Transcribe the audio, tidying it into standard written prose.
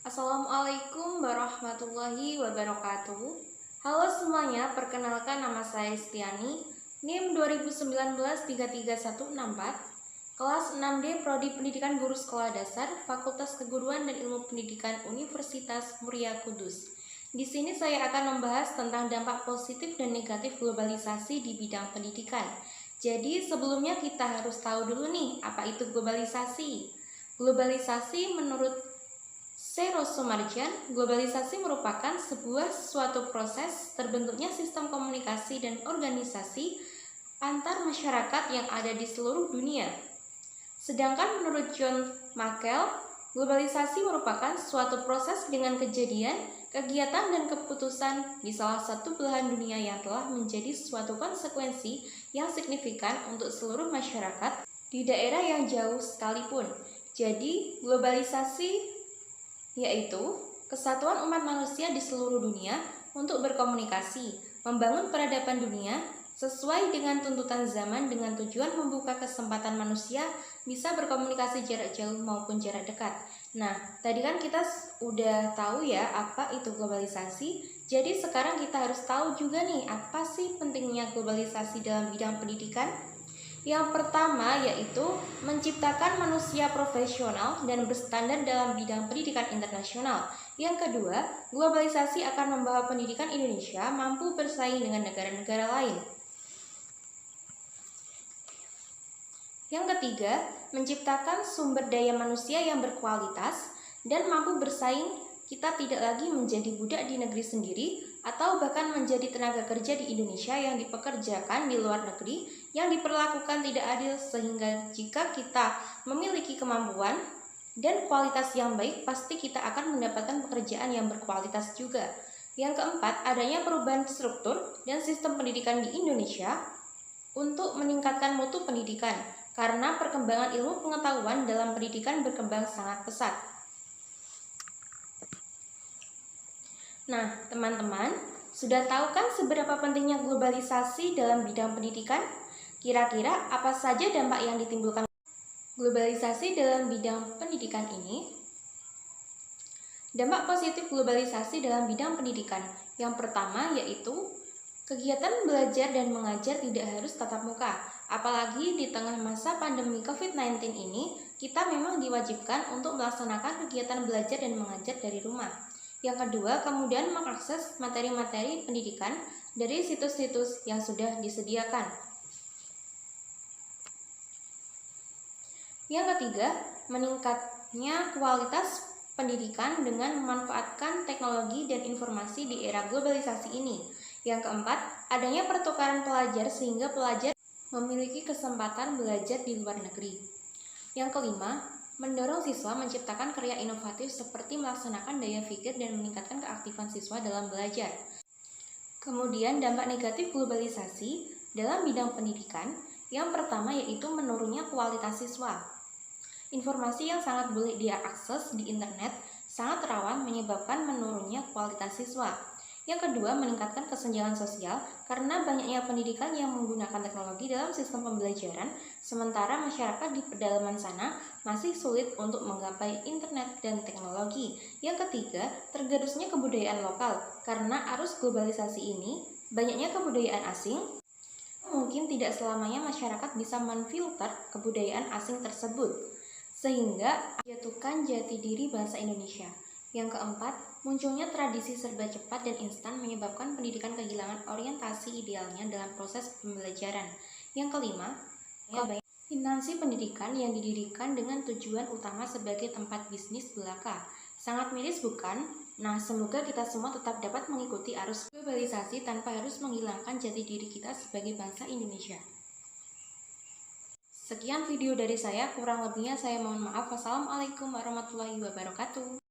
Assalamualaikum warahmatullahi wabarakatuh. Halo semuanya, perkenalkan nama saya Stiani, NIM 2019-33164, kelas 6D Prodi Pendidikan Guru Sekolah Dasar, Fakultas Keguruan dan Ilmu Pendidikan Universitas Muria Kudus. Di sini saya akan membahas tentang dampak positif dan negatif globalisasi di bidang pendidikan. Jadi sebelumnya kita harus tahu dulu nih, apa itu globalisasi? Globalisasi menurut Sero Sumarjan, globalisasi merupakan suatu proses terbentuknya sistem komunikasi dan organisasi antar masyarakat yang ada di seluruh dunia. Sedangkan menurut John Mackell, globalisasi merupakan suatu proses dengan kejadian, kegiatan, dan keputusan di salah satu belahan dunia yang telah menjadi suatu konsekuensi yang signifikan untuk seluruh masyarakat di daerah yang jauh sekalipun. Jadi, globalisasi yaitu kesatuan umat manusia di seluruh dunia untuk berkomunikasi, membangun peradaban dunia sesuai dengan tuntutan zaman dengan tujuan membuka kesempatan manusia bisa berkomunikasi jarak jauh maupun jarak dekat. Nah, tadi kan kita udah tahu ya apa itu globalisasi. Jadi sekarang kita harus tahu juga nih apa sih pentingnya globalisasi dalam bidang pendidikan. Yang pertama yaitu menciptakan manusia profesional dan berstandar dalam bidang pendidikan internasional. Yang kedua, globalisasi akan membawa pendidikan Indonesia mampu bersaing dengan negara-negara lain. Yang ketiga, menciptakan sumber daya manusia yang berkualitas dan mampu bersaing. Kita tidak lagi menjadi budak di negeri sendiri atau bahkan menjadi tenaga kerja di Indonesia yang dipekerjakan di luar negeri yang diperlakukan tidak adil, sehingga jika kita memiliki kemampuan dan kualitas yang baik pasti kita akan mendapatkan pekerjaan yang berkualitas juga. Yang keempat, adanya perubahan struktur dan sistem pendidikan di Indonesia untuk meningkatkan mutu pendidikan karena perkembangan ilmu pengetahuan dalam pendidikan berkembang sangat pesat. Nah, teman-teman, sudah tahu kan seberapa pentingnya globalisasi dalam bidang pendidikan? Kira-kira apa saja dampak yang ditimbulkan globalisasi dalam bidang pendidikan ini? Dampak positif globalisasi dalam bidang pendidikan. Yang pertama yaitu kegiatan belajar dan mengajar tidak harus tatap muka. Apalagi di tengah masa pandemi COVID-19 ini, kita memang diwajibkan untuk melaksanakan kegiatan belajar dan mengajar dari rumah. Yang kedua, kemudian mengakses materi-materi pendidikan dari situs-situs yang sudah disediakan. Yang ketiga, meningkatnya kualitas pendidikan dengan memanfaatkan teknologi dan informasi di era globalisasi ini. Yang keempat, adanya pertukaran pelajar sehingga pelajar memiliki kesempatan belajar di luar negeri. Yang kelima, mendorong siswa menciptakan karya inovatif seperti melaksanakan daya pikir dan meningkatkan keaktifan siswa dalam belajar. Kemudian dampak negatif globalisasi dalam bidang pendidikan, yang pertama yaitu menurunnya kualitas siswa. Informasi yang sangat boleh diakses di internet sangat rawan menyebabkan menurunnya kualitas siswa. Yang kedua, meningkatkan kesenjangan sosial karena banyaknya pendidikan yang menggunakan teknologi dalam sistem pembelajaran, sementara masyarakat di pedalaman sana masih sulit untuk menggapai internet dan teknologi. Yang ketiga, tergerusnya kebudayaan lokal karena arus globalisasi ini, banyaknya kebudayaan asing, mungkin tidak selamanya masyarakat bisa menfilter kebudayaan asing tersebut, sehingga menjatuhkan jati diri bangsa Indonesia. Yang keempat, munculnya tradisi serba cepat dan instan menyebabkan pendidikan kehilangan orientasi idealnya dalam proses pembelajaran. Yang kelima, instansi pendidikan yang didirikan dengan tujuan utama sebagai tempat bisnis belaka. Sangat miris bukan? Nah, semoga kita semua tetap dapat mengikuti arus globalisasi tanpa harus menghilangkan jati diri kita sebagai bangsa Indonesia. Sekian video dari saya, kurang lebihnya saya mohon maaf. Wassalamualaikum warahmatullahi wabarakatuh.